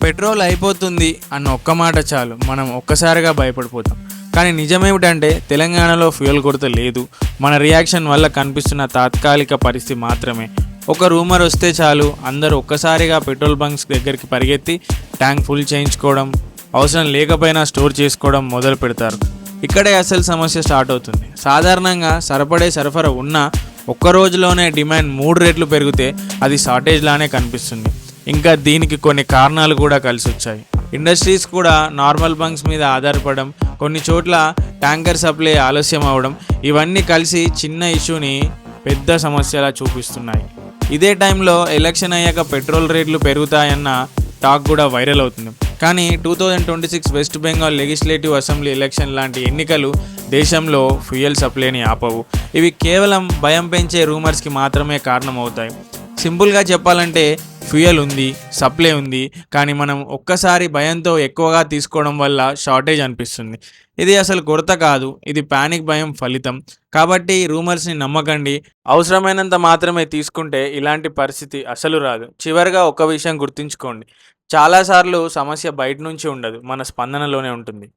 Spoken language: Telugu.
పెట్రోల్ అయిపోతుంది అన్న ఒక్క మాట చాలు మనం ఒక్కసారిగా భయపడిపోతాం. కానీ నిజమేమిటంటే తెలంగాణలో ఫ్యూయల్ కొరత లేదు. మన రియాక్షన్ వల్ల కనిపిస్తున్న తాత్కాలిక పరిస్థితి మాత్రమే. ఒక రూమర్ వస్తే చాలు అందరూ ఒక్కసారిగా పెట్రోల్ బంక్స్ దగ్గరికి పరిగెత్తి ట్యాంక్ ఫుల్ చేయించుకోవడం, అవసరం లేకపోయినా స్టోర్ చేసుకోవడం మొదలు పెడతారు. ఇక్కడే అసలు సమస్య స్టార్ట్ అవుతుంది. సాధారణంగా సరఫరా ఉన్నా ఒక్క రోజులోనే డిమాండ్ 3 రెట్లు పెరిగితే అది షార్టేజ్ లానే కనిపిస్తుంది. ఇంకా దీనికి కొన్ని కారణాలు కూడా కలిసి వచ్చాయి. ఇండస్ట్రీస్ కూడా నార్మల్ బంక్స్ మీద ఆధారపడడం, కొన్ని చోట్ల ట్యాంకర్ సప్లై ఆలస్యం అవడం, ఇవన్నీ కలిసి చిన్న ఇష్యూని పెద్ద సమస్యలా చూపిస్తున్నాయి. ఇదే టైంలో ఎలక్షన్ అయ్యాక పెట్రోల్ రేట్లు పెరుగుతాయన్న టాక్ కూడా వైరల్ అవుతుంది. కానీ 2026 west Bengal legislative assembly election లాంటి ఎన్నికలు దేశంలో ఫ్యూయల్ సప్లైని ఆపవు. ఇవి కేవలం భయం పెంచే రూమర్స్కి మాత్రమే కారణమవుతాయి. సింపుల్గా చెప్పాలంటే ఫ్యూయల్ ఉంది, సప్లై ఉంది, కానీ మనం ఒక్కసారి భయంతో ఎక్కువగా తీసుకోవడం వల్ల షార్టేజ్ అనిపిస్తుంది. ఇది అసలు కొరత కాదు, ఇది పానిక్ భయం ఫలితం. కాబట్టి రూమర్స్ని నమ్మకండి, అవసరమైనంత మాత్రమే తీసుకుంటే ఇలాంటి పరిస్థితి అసలు రాదు. చివరిగా ఒక విషయం గుర్తుంచుకోండి, చాలాసార్లు సమస్య బయట నుంచి ఉండదు, మన స్పందనలోనే ఉంటుంది.